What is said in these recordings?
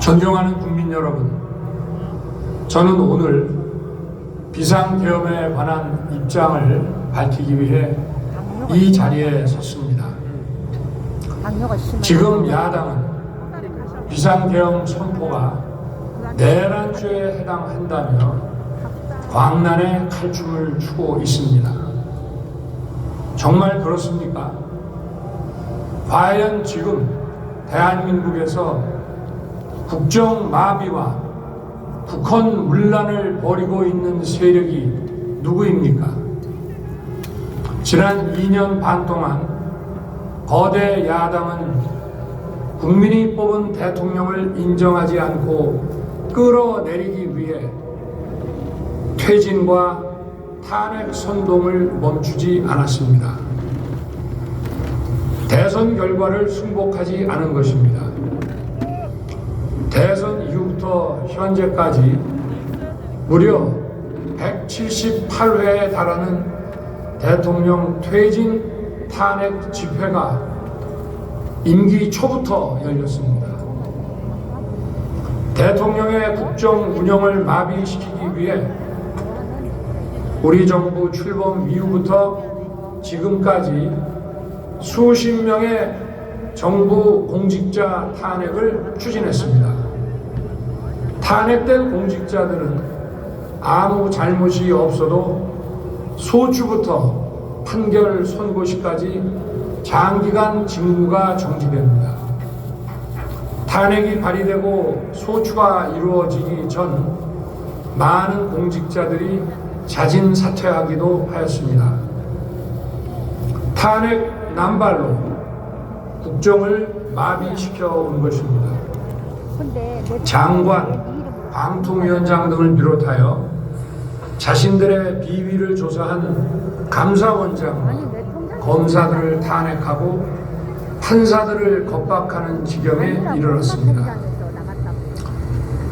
존경하는 국민 여러분, 저는 오늘 비상계엄에 관한 입장을 밝히기 위해 이 자리에 섰습니다. 지금 야당은 비상계엄 선포가 내란죄에 해당한다며 광란의 칼춤을 추고 있습니다. 정말 그렇습니까? 과연 지금 대한민국에서 국정마비와 국헌 문란을 벌이고 있는 세력이 누구입니까? 지난 2년 반 동안 거대 야당은 국민이 뽑은 대통령을 인정하지 않고 끌어내리기 위해 퇴진과 탄핵 선동을 멈추지 않았습니다. 대선 결과를 승복하지 않은 것입니다. 대선 이후부터 현재까지 무려 178회에 달하는 대통령 퇴진 탄핵 집회가 임기 초부터 열렸습니다. 대통령의 국정 운영을 마비시키기 위해 우리 정부 출범 이후부터 지금까지 수십 명의 정부 공직자 탄핵을 추진했습니다. 탄핵된 공직자들은 아무 잘못이 없어도 소추부터 판결 선고시까지 장기간 직무가 정지됩니다. 탄핵이 발의되고 소추가 이루어지기 전 많은 공직자들이 자진 사퇴하기도 하였습니다. 탄핵 남발로 국정을 마비시켜 온 것입니다. 장관, 방통위원장 등을 비롯하여 자신들의 비위를 조사한 감사원장과 검사들을 탄핵하고 판사들을 겁박하는 지경에 이르렀습니다.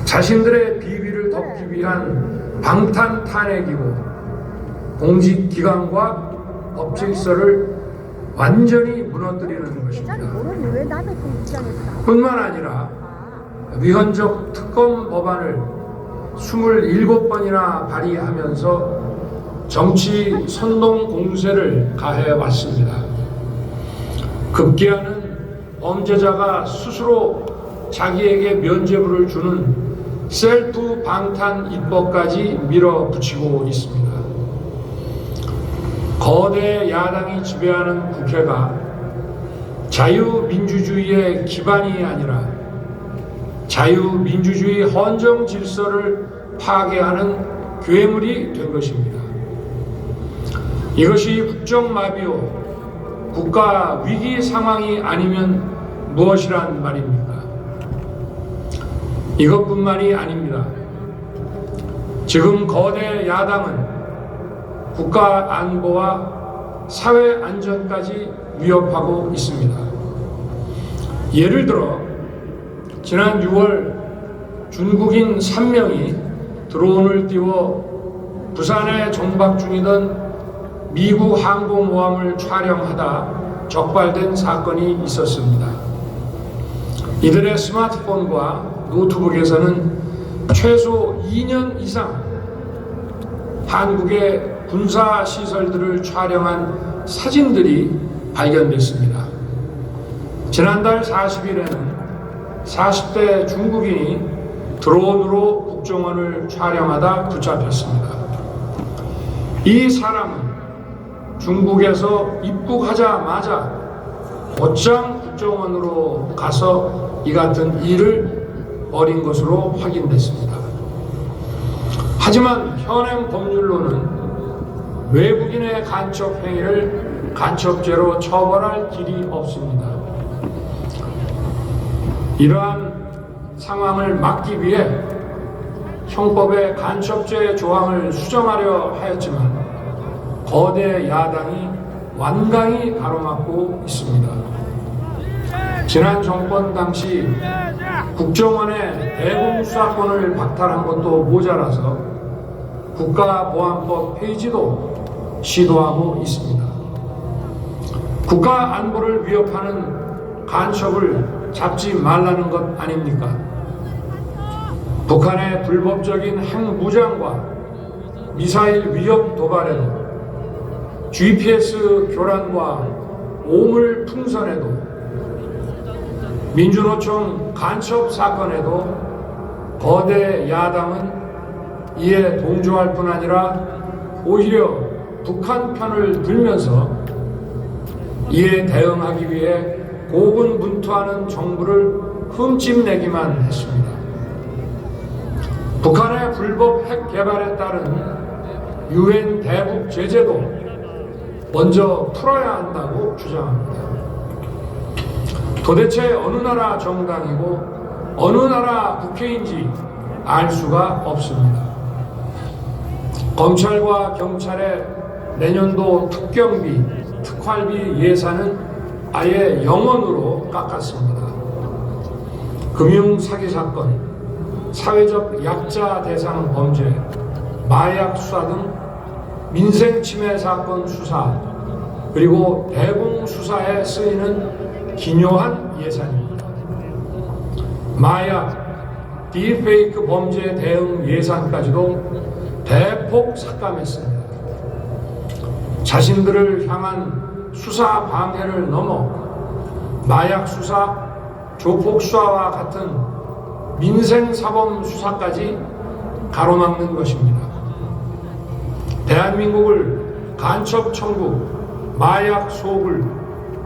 자신들의 비위를 덮기 위한 방탄 탄핵이고 공직기관과 법질서를 완전히 무너뜨리는 것입니다. 뿐만 아니라 위헌적 특검 법안을 27번이나 발의하면서 정치 선동 공세를 가해왔습니다. 급기야는 범죄자가 스스로 자기에게 면죄부를 주는 셀프 방탄 입법까지 밀어붙이고 있습니다. 거대 야당이 지배하는 국회가 자유민주주의의 기반이 아니라 자유민주주의 헌정 질서를 파괴하는 괴물이 된 것입니다. 이것이 국정마비요 국가 위기 상황이 아니면 무엇이란 말입니까? 이것뿐만이 아닙니다. 지금 거대 야당은 국가 안보와 사회 안전까지 위협하고 있습니다. 예를 들어 지난 6월 중국인 3명이 드론을 띄워 부산에 정박 중이던 미국 항공모함을 촬영하다 적발된 사건이 있었습니다. 이들의 스마트폰과 노트북에서는 최소 2년 이상 한국의 군사시설들을 촬영한 사진들이 발견됐습니다. 지난달 40일에는 40대 중국인이 드론으로 국정원을 촬영하다 붙잡혔습니다. 이 사람은 중국에서 입국하자마자 곧장 국정원으로 가서 이 같은 일을 벌인 것으로 확인됐습니다. 하지만 현행 법률로는 외국인의 간첩 행위를 간첩죄로 처벌할 길이 없습니다. 이러한 상황을 막기 위해 형법의 간첩죄 조항을 수정하려 하였지만 거대 야당이 완강히 가로막고 있습니다. 지난 정권 당시 국정원의 대공수사권을 박탈한 것도 모자라서 국가보안법 폐지도 시도하고 있습니다. 국가 안보를 위협하는 간첩을 잡지 말라는 것 아닙니까? 북한의 불법적인 핵무장과 미사일 위협 도발에도, GPS 교란과 오물 풍선에도, 민주노총 간첩 사건에도 거대 야당은 이에 동조할 뿐 아니라 오히려 북한 편을 들면서 이에 대응하기 위해 고군분투하는 정부를 흠집내기만 했습니다. 북한의 불법 핵 개발에 따른 유엔 대북 제재도 먼저 풀어야 한다고 주장합니다. 도대체 어느 나라 정당이고 어느 나라 국회인지 알 수가 없습니다. 검찰과 경찰의 내년도 특경비, 특활비 예산은 아예 0원으로 깎았습니다. 금융사기 사건, 사회적 약자 대상 범죄, 마약 수사 등 민생침해 사건 수사, 그리고 대공 수사에 쓰이는 기묘한 예산입니다. 마약, 딥페이크 범죄 대응 예산까지도 대폭 삭감했습니다. 자신들을 향한 수사 방해를 넘어 마약 수사, 조폭 수사와 같은 민생사범 수사까지 가로막는 것입니다. 대한민국을 간첩 천국, 마약 소굴,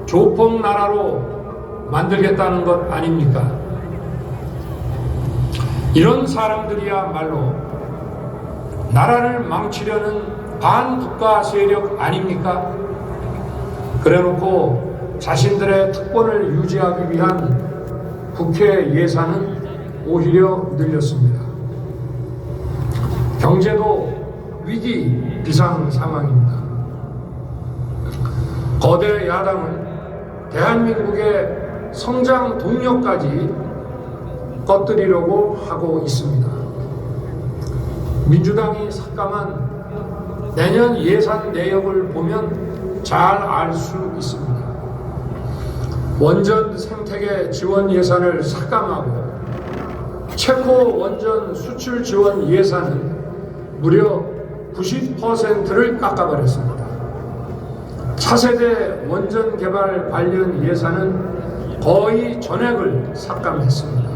조폭 나라로 만들겠다는 것 아닙니까? 이런 사람들이야말로 나라를 망치려는 반국가 세력 아닙니까? 그래놓고 자신들의 특권을 유지하기 위한 국회 예산은 오히려 늘렸습니다. 경제도 위기 비상 상황입니다. 거대 야당은 대한민국의 성장 동력까지 꺼뜨리려고 하고 있습니다. 민주당이 삭감한 내년 예산 내역을 보면 잘 알 수 있습니다. 원전 생태계 지원 예산을 삭감하고 체코 원전 수출 지원 예산은 무려 90%를 깎아버렸습니다. 차세대 원전 개발 관련 예산은 거의 전액을 삭감했습니다.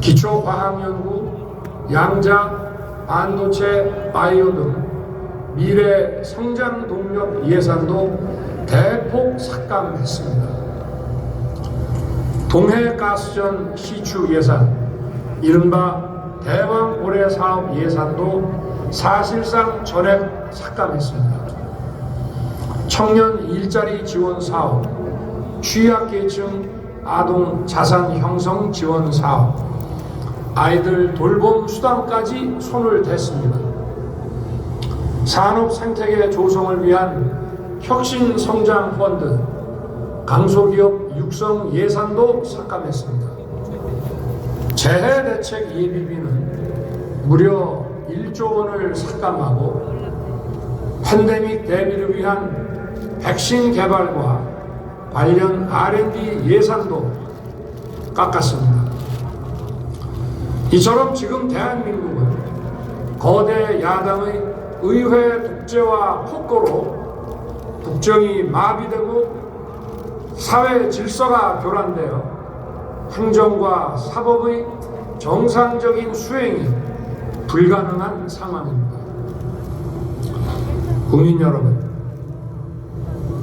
기초과학연구, 양자, 반도체, 바이오 등 미래 성장 동력 예산도 대폭 삭감했습니다. 동해가스전 시추 예산, 이른바 대왕고래 사업 예산도 사실상 전액 삭감했습니다. 청년 일자리 지원 사업, 취약계층 아동 자산 형성 지원 사업, 아이들 돌봄 수당까지 손을 댔습니다. 산업 생태계 조성을 위한 혁신 성장 펀드, 강소기업 육성 예산도 삭감했습니다. 재해 대책 예비비는 무려 1조 원을 삭감하고 팬데믹 대비를 위한 백신 개발과 관련 R&D 예산도 깎았습니다. 이처럼 지금 대한민국은 거대 야당의 의회 독재와 폭거로 국정이 마비되고 사회 질서가 교란되어 행정과 사법의 정상적인 수행이 불가능한 상황입니다. 국민 여러분,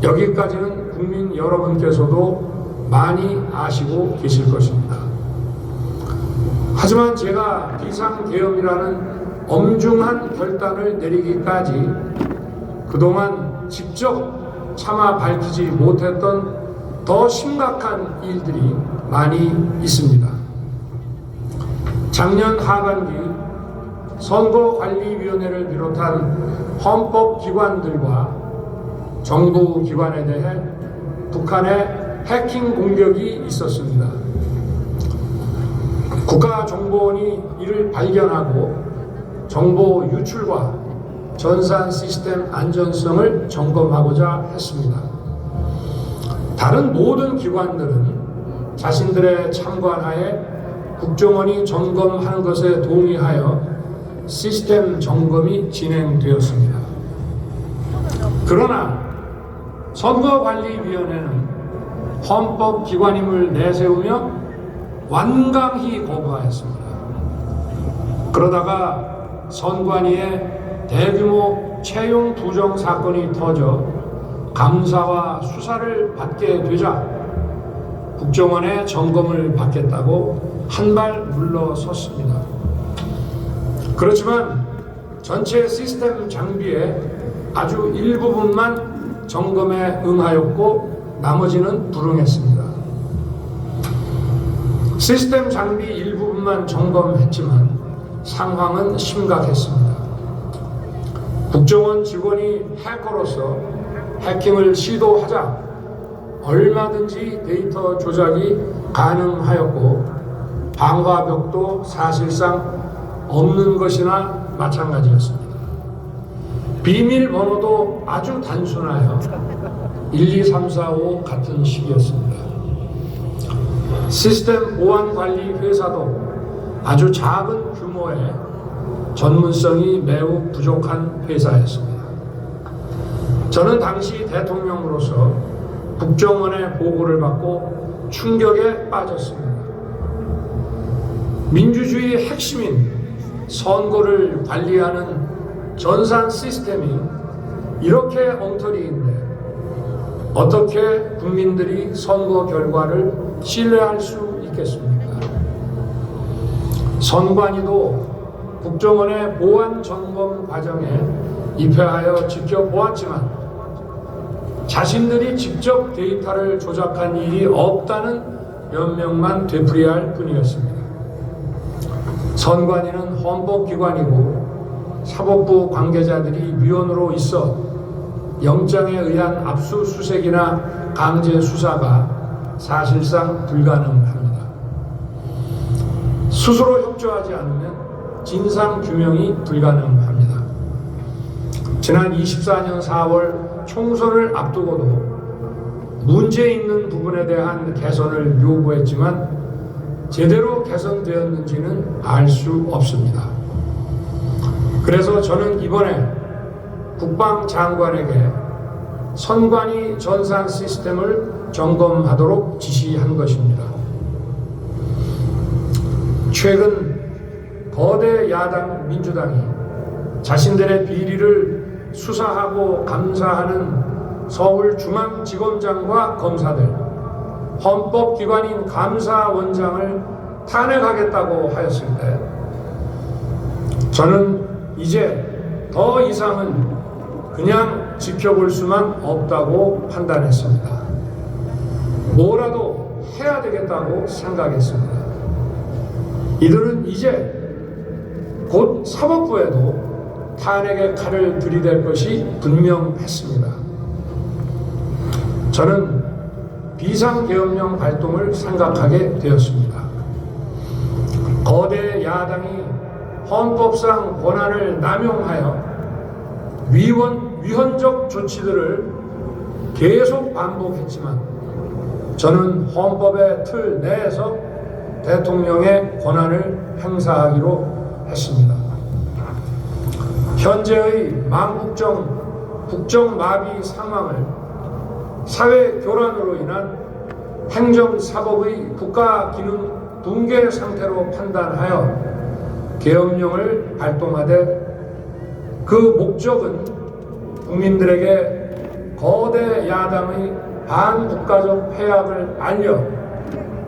여기까지는 국민 여러분께서도 많이 아시고 계실 것입니다. 하지만 제가 비상계엄이라는 엄중한 결단을 내리기까지 그동안 직접 차마 밝히지 못했던 더 심각한 일들이 많이 있습니다. 작년 하반기 선거관리위원회를 비롯한 헌법기관들과 정부기관에 대해 북한의 해킹 공격이 있었습니다. 국가정보원이 이를 발견하고 정보 유출과 전산 시스템 안전성을 점검하고자 했습니다. 다른 모든 기관들은 자신들의 참관하에 국정원이 점검하는 것에 동의하여 시스템 점검이 진행되었습니다. 그러나 선거관리위원회는 헌법기관임을 내세우며 완강히 거부하였습니다. 그러다가 선관위의 대규모 채용 부정 사건이 터져 감사와 수사를 받게 되자 국정원의 점검을 받겠다고 한발 물러섰습니다. 그렇지만 전체 시스템 장비의 아주 일부분만 점검에 응하였고 나머지는 불응했습니다. 시스템 장비 일부분만 점검했지만 상황은 심각했습니다. 국정원 직원이 해커로서 해킹을 시도하자 얼마든지 데이터 조작이 가능하였고 방화벽도 사실상 없는 것이나 마찬가지였습니다. 비밀번호도 아주 단순하여 1, 2, 3, 4, 5 같은 식이었습니다. 시스템 보안관리 회사도 아주 작은 규모의 전문성이 매우 부족한 회사였습니다. 저는 당시 대통령으로서 국정원의 보고를 받고 충격에 빠졌습니다. 민주주의의 핵심인 선거를 관리하는 전산 시스템이 이렇게 엉터리인데 어떻게 국민들이 선거 결과를 신뢰할 수 있겠습니까? 선관위도 국정원의 보안 점검 과정에 입회하여 지켜보았지만 자신들이 직접 데이터를 조작한 일이 없다는 변명만 되풀이할 뿐이었습니다. 선관위는 헌법기관이고 사법부 관계자들이 위원으로 있어 영장에 의한 압수수색이나 강제 수사가 사실상 불가능합니다. 스스로 협조하지 않으면 진상규명이 불가능합니다. 지난 24년 4월 총선을 앞두고도 문제 있는 부분에 대한 개선을 요구했지만 제대로 개선되었는지는 알 수 없습니다. 그래서 저는 이번에 국방장관에게 선관위 전산 시스템을 점검하도록 지시한 것입니다. 최근 거대 야당 민주당이 자신들의 비리를 수사하고 감사하는 서울중앙지검장과 검사들, 헌법기관인 감사원장을 탄핵하겠다고 하였을 때 저는 이제 더 이상은 그냥 지켜볼 수만 없다고 판단했습니다. 뭐라도 해야 되겠다고 생각했습니다. 이들은 이제 곧 사법부에도 탄핵의 칼을 들이댈 것이 분명했습니다. 저는 비상계엄령 발동을 생각하게 되었습니다. 거대 야당이 헌법상 권한을 남용하여 위헌적 조치들을 계속 반복했지만 저는 헌법의 틀 내에서 대통령의 권한을 행사하기로 했습니다. 현재의 망국정 국정마비 상황을 사회교란으로 인한 행정사법의 국가기능 붕괴 상태로 판단하여 계엄령을 발동하되 그 목적은 국민들에게 거대 야당의 반국가적 해악을 알려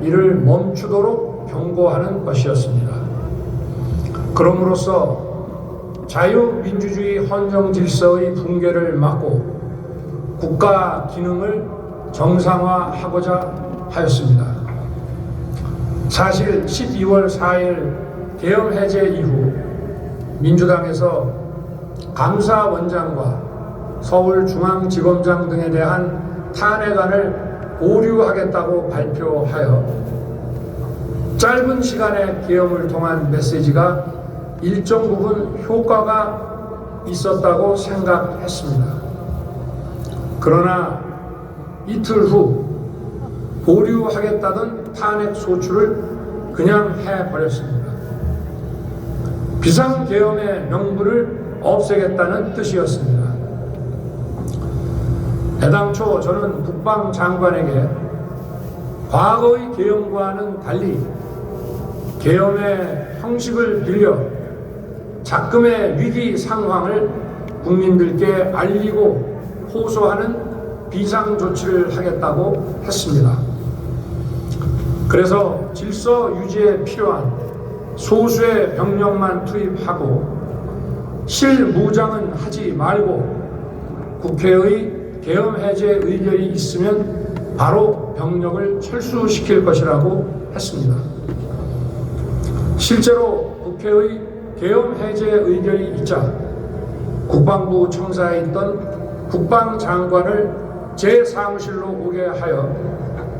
이를 멈추도록 경고하는 것이었습니다. 그럼으로써 자유민주주의 헌정질서의 붕괴를 막고 국가 기능을 정상화하고자 하였습니다. 사실 12월 4일 계엄 해제 이후 민주당에서 감사원장과 서울중앙지검장 등에 대한 탄핵안을 보류하겠다고 발표하여 짧은 시간의 계엄을 통한 메시지가 일정 부분 효과가 있었다고 생각했습니다. 그러나 이틀 후 보류하겠다던 탄핵 소추를 그냥 해버렸습니다. 비상계엄의 명분을 없애겠다는 뜻이었습니다. 애당초 저는 국방장관에게 과거의 계엄과는 달리 계엄의 형식을 빌려 작금의 위기 상황을 국민들께 알리고 호소하는 비상조치를 하겠다고 했습니다. 그래서 질서 유지에 필요한 소수의 병력만 투입하고 실무장은 하지 말고 국회의 계엄 해제 의결이 있으면 바로 병력을 철수시킬 것이라고 했습니다. 실제로 국회의 계엄 해제 의결이 있자 국방부 청사에 있던 국방장관을 제 사무실로 오게 하여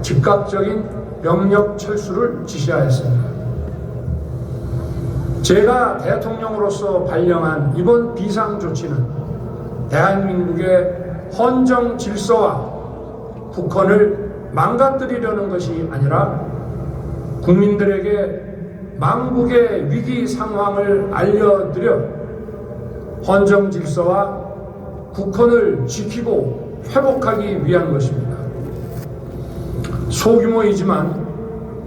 즉각적인 병력 철수를 지시하였습니다. 제가 대통령으로서 발령한 이번 비상조치는 대한민국의 헌정 질서와 국헌을 망가뜨리려는 것이 아니라 국민들에게 망국의 위기 상황을 알려드려 헌정 질서와 국헌을 지키고 회복하기 위한 것입니다. 소규모이지만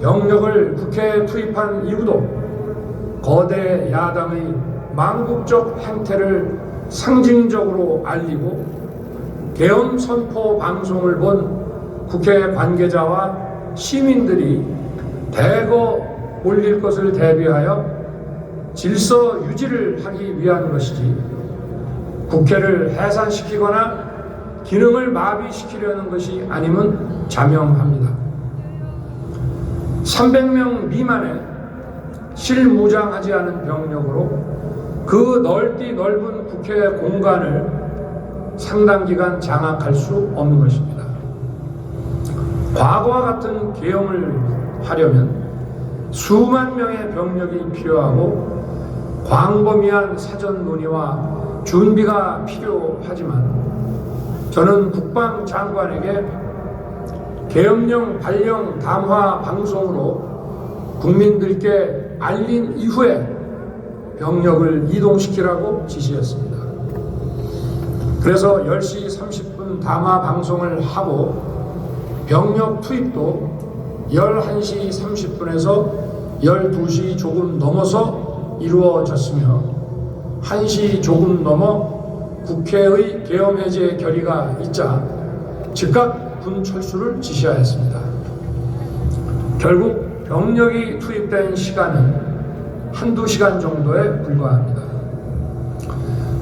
병력을 국회에 투입한 이유도 거대 야당의 망국적 행태를 상징적으로 알리고 계엄 선포 방송을 본 국회 관계자와 시민들이 대거 몰릴 것을 대비하여 질서 유지를 하기 위한 것이지 국회를 해산시키거나 기능을 마비시키려는 것이 아님은 자명합니다. 300명 미만의 실무장하지 않은 병력으로 그 넓디 넓은 국회 공간을 상당 기간 장악할 수 없는 것입니다. 과거와 같은 계엄을 하려면 수만 명의 병력이 필요하고 광범위한 사전 논의와 준비가 필요하지만 저는 국방장관에게 계엄령 발령 담화 방송으로 국민들께 알린 이후에 병력을 이동시키라고 지시했습니다. 그래서 10시 30분 담화 방송을 하고 병력 투입도 11시 30분에서 12시 조금 넘어서 이루어졌으며 1시 조금 넘어 국회의 계엄 해제 결의가 있자 즉각 군 철수를 지시하였습니다. 결국 병력이 투입된 시간은 한두 시간 정도에 불과합니다.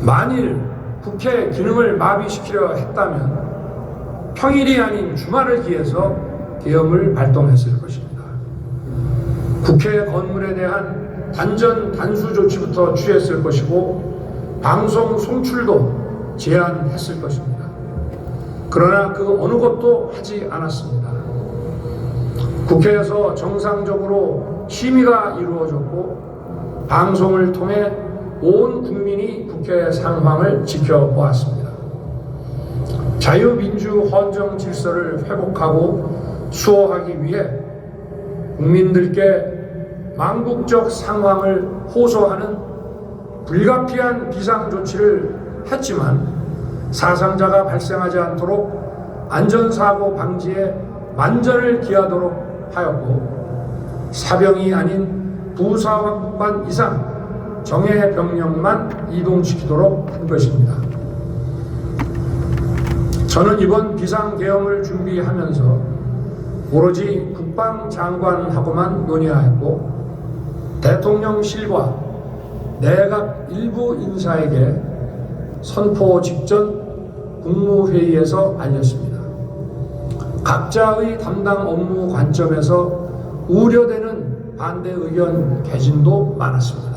만일 국회 기능을 마비시키려 했다면 평일이 아닌 주말을 기해서 계엄을 발동했을 것입니다. 국회 건물에 대한 단전 단수 조치부터 취했을 것이고 방송 송출도 제한했을 것입니다. 그러나 그 어느 것도 하지 않았습니다. 국회에서 정상적으로 심의가 이루어졌고 방송을 통해 온 국민이 국회 상황을 지켜보았습니다. 자유민주 헌정 질서를 회복하고 수호하기 위해 국민들께 망국적 상황을 호소하는 불가피한 비상조치를 했지만 사상자가 발생하지 않도록 안전사고 방지에 만전을 기하도록 하였고 사병이 아닌 부사관 이상 정예 병력만 이동시키도록 한 것입니다. 저는 이번 비상계엄을 준비하면서 오로지 국방장관하고만 논의하였고 대통령실과 내각 일부 인사에게 선포 직전 국무회의에서 알렸습니다. 각자의 담당 업무 관점에서 우려되는 반대 의견 개진도 많았습니다.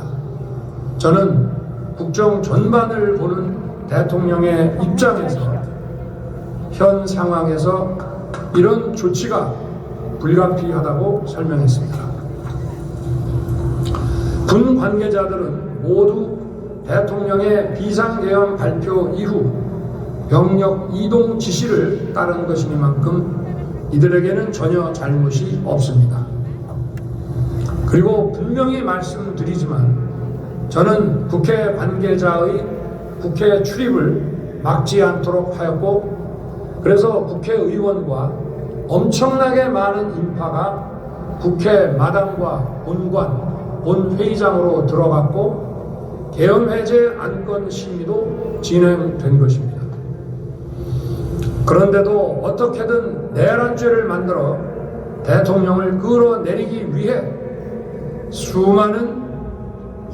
저는 국정 전반을 보는 대통령의 입장에서 현 상황에서 이런 조치가 불가피하다고 설명했습니다. 군 관계자들은 모두 대통령의 비상계엄 발표 이후 병력 이동 지시를 따른 것이니만큼 이들에게는 전혀 잘못이 없습니다. 그리고 분명히 말씀드리지만 저는 국회 관계자의 국회 출입을 막지 않도록 하였고, 그래서 국회의원과 엄청나게 많은 인파가 국회 마당과 본관, 본회의장으로 들어갔고 계엄해제 안건 심의도 진행된 것입니다. 그런데도 어떻게든 내란죄를 만들어 대통령을 끌어내리기 위해 수많은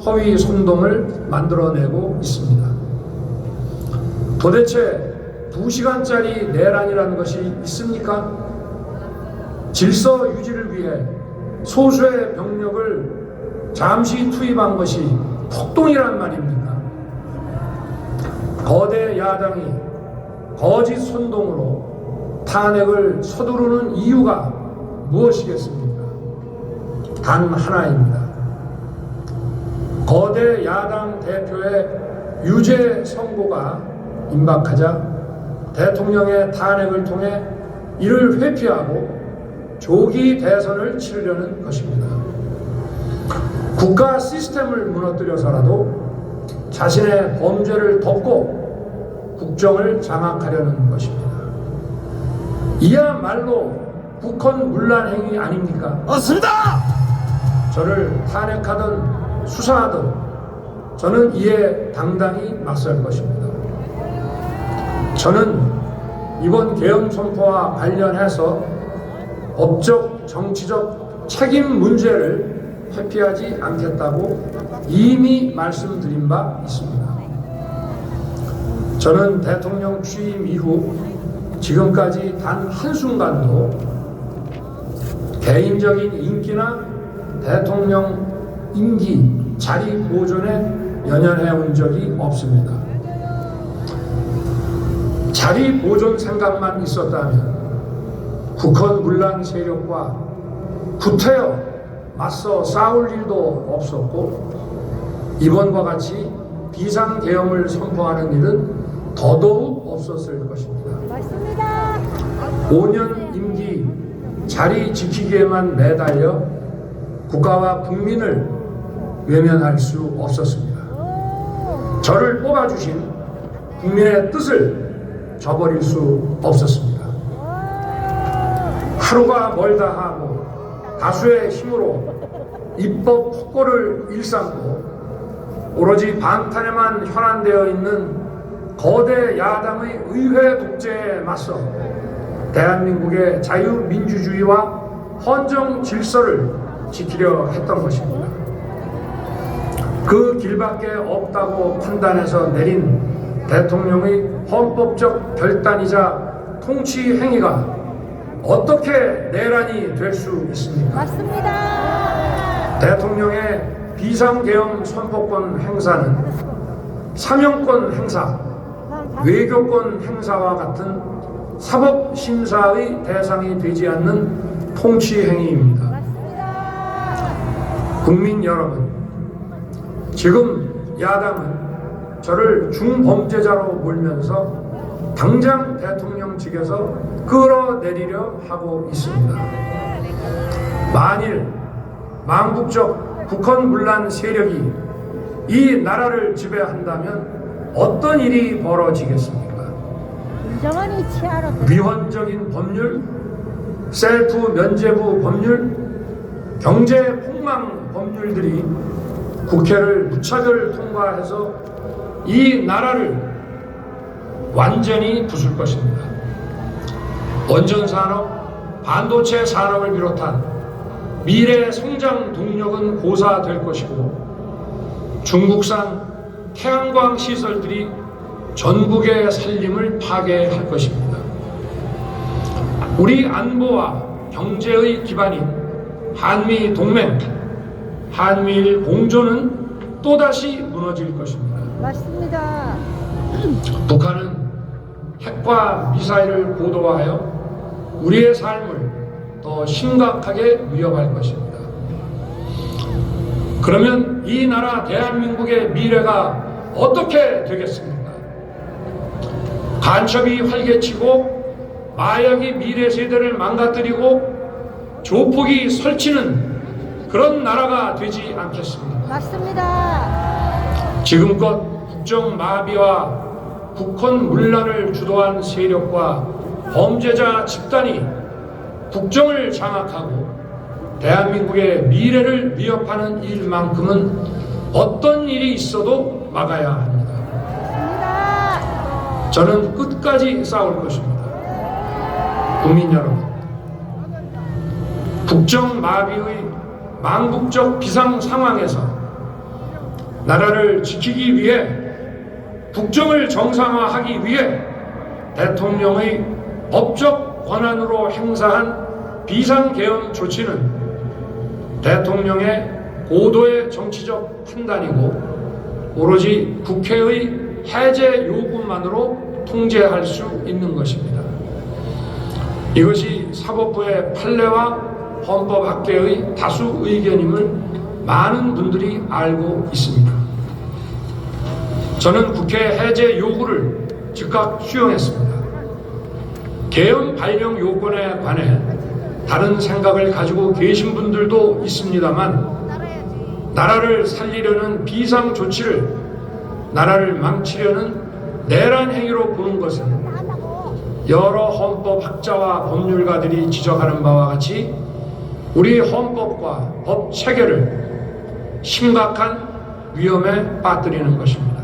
허위 선동을 만들어내고 있습니다. 도대체 2시간짜리 내란이라는 것이 있습니까? 질서 유지를 위해 소수의 병력을 잠시 투입한 것이 폭동이란 말입니까? 거대 야당이 거짓 선동으로 탄핵을 서두르는 이유가 무엇이겠습니까? 단 하나입니다. 거대 야당 대표의 유죄 선고가 임박하자 대통령의 탄핵을 통해 이를 회피하고 조기 대선을 치르려는 것입니다. 국가 시스템을 무너뜨려서라도 자신의 범죄를 덮고 국정을 장악하려는 것입니다. 이야말로 국헌문란 행위 아닙니까? 맞습니다! 저를 탄핵하던 수사하던 저는 이에 당당히 맞설 것입니다. 저는 이번 계엄 선포와 관련해서 법적, 정치적 책임 문제를 회피하지 않겠다고 이미 말씀드린 바 있습니다. 저는 대통령 취임 이후 지금까지 단 한순간도 개인적인 인기나 대통령 임기, 자리 보존에 연연해 온 적이 없습니다. 자리 보존 생각만 있었다면 국헌문란 세력과 구태여 맞서 싸울 일도 없었고 이번과 같이 비상계엄을 선포하는 일은 더더욱 없었을 것입니다. 맞습니다. 5년 임기 자리 지키기에만 매달려 국가와 국민을 외면할 수 없었습니다. 저를 뽑아주신 국민의 뜻을 저버릴 수 없었습니다. 하루가 멀다 하고 다수의 힘으로 입법 폭거를 일삼고 오로지 방탄에만 현안되어 있는 거대 야당의 의회 독재에 맞서 대한민국의 자유민주주의와 헌정 질서를 지키려 했던 것입니다. 그 길밖에 없다고 판단해서 내린 대통령의 헌법적 결단이자 통치 행위가 어떻게 내란이 될 수 있습니까? 맞습니다. 대통령의 비상계엄 선포권 행사는 사명권 행사, 외교권 행사와 같은 사법심사의 대상이 되지 않는 통치 행위입니다. 국민 여러분, 지금 야당은 저를 중범죄자로 몰면서 당장 대통령직에서 끌어내리려 하고 있습니다. 만일 망국적 국헌문란 세력이 이 나라를 지배한다면 어떤 일이 벌어지겠습니까? 인정한 이치하러 위헌적인 법률, 셀프 면죄부 법률, 경제 폭망 법률들이 국회를 무차별 통과해서 이 나라를 완전히 부술 것입니다. 원전산업, 반도체 산업을 비롯한 미래 성장 동력은 고사될 것이고 중국산 태양광 시설들이 전국의 살림을 파괴할 것입니다. 우리 안보와 경제의 기반인 한미 동맹, 한미일 공조는 또다시 무너질 것입니다. 맞습니다. 북한은 핵과 미사일을 고도화하여 우리의 삶을 더 심각하게 위협할 것입니다. 그러면 이 나라 대한민국의 미래가 어떻게 되겠습니까? 간첩이 활개치고 마약이 미래 세대를 망가뜨리고 조폭이 설치는 그런 나라가 되지 않겠습니다. 맞습니다. 지금껏 국정 마비와 북한 문란을 주도한 세력과 범죄자 집단이 국정을 장악하고 대한민국의 미래를 위협하는 일만큼은 어떤 일이 있어도 막아야 합니다. 맞습니다. 저는 끝까지 싸울 것입니다. 국민 여러분, 국정 마비의 망국적 비상 상황에서 나라를 지키기 위해 국정을 정상화하기 위해 대통령의 법적 권한으로 행사한 비상계엄 조치는 대통령의 고도의 정치적 판단이고 오로지 국회의 해제 요구만으로 통제할 수 있는 것입니다. 이것이 사법부의 판례와 헌법학계의 다수 의견임을 많은 분들이 알고 있습니다. 저는 국회 해제 요구를 즉각 수용했습니다. 계엄 발령 요건에 관해 다른 생각을 가지고 계신 분들도 있습니다만 나라를 살리려는 비상 조치를 나라를 망치려는 내란 행위로 보는 것은 여러 헌법학자와 법률가들이 지적하는 바와 같이 우리 헌법과 법 체계를 심각한 위험에 빠뜨리는 것입니다.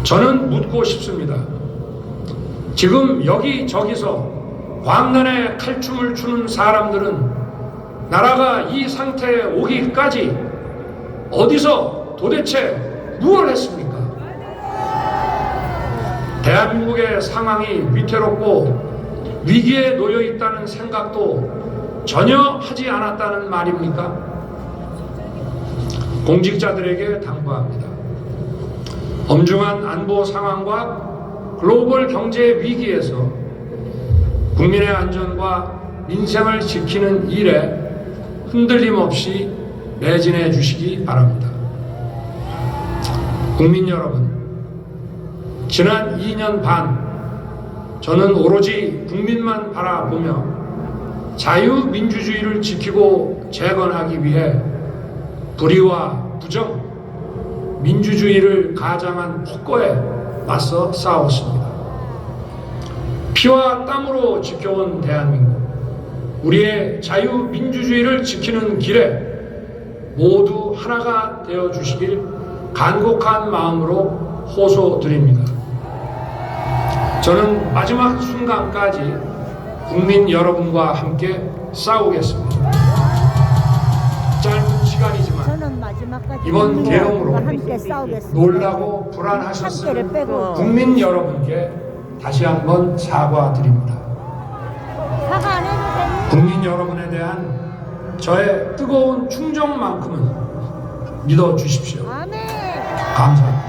저는 묻고 싶습니다. 지금 여기저기서 광란에 칼춤을 추는 사람들은 나라가 이 상태에 오기까지 어디서 도대체 무엇을 했습니까? 대한민국의 상황이 위태롭고 위기에 놓여 있다는 생각도 전혀 하지 않았다는 말입니까? 공직자들에게 당부합니다. 엄중한 안보 상황과 글로벌 경제 위기에서 국민의 안전과 민생을 지키는 일에 흔들림 없이 매진해 주시기 바랍니다. 국민 여러분, 지난 2년 반 저는 오로지 국민만 바라보며 자유민주주의를 지키고 재건하기 위해 불의와 부정, 민주주의를 가장한 폭거에 맞서 싸웠습니다. 피와 땀으로 지켜온 대한민국, 우리의 자유민주주의를 지키는 길에 모두 하나가 되어 주시길 간곡한 마음으로 호소드립니다. 저는 마지막 순간까지 국민 여러분과 함께 싸우겠습니다. 짧은 시간이지만 저는 마지막까지 이번 계엄으로 함께 싸우겠습니다. 놀라고 불안하셨을 함께를 빼고 국민 여러분께 다시 한번 사과드립니다. 사과 안 해도 됩니다. 국민 여러분에 대한 저의 뜨거운 충정만큼은 믿어주십시오. 아멘. 감사합니다.